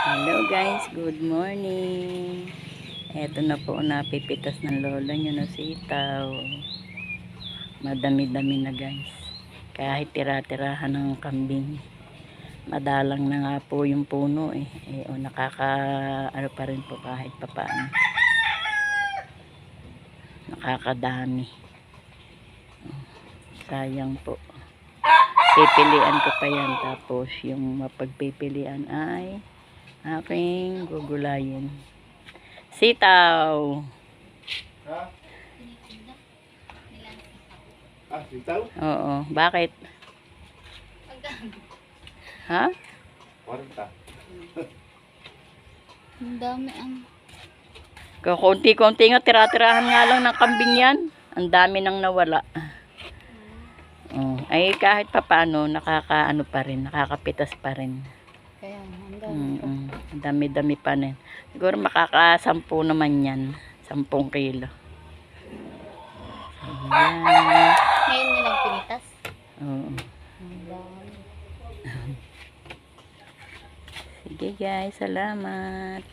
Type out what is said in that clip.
Hello guys, good morning. Eto na po, napipitas ng lola nyo na sitaw. Madami-dami na guys. Kahit tira-tirahan ng kambing. Madalang na nga po yung puno eh. Ano pa rin po kahit papaano. Nakakadami. Sayang po. Pipilian ko pa yan. Tapos yung mapagpipilian ay aking gugulayin. Sitaw. Ha? Sitaw? Oo. Bakit? Ha? 40. Ang dami ang... Konti-konti nga, tira-tirahan nga lang ng kambing yan. Ang dami nang nawala. Ay kahit papaano, nakakaano pa rin, nakakapitas pa rin. Kaya, ang dami. Ang dami-dami pa rin. Siguro makaka-10 naman yan. 10 kilo. Ayan. Ngayon nyo lang pinitas. Oo. Ang dami. Sige guys, salamat.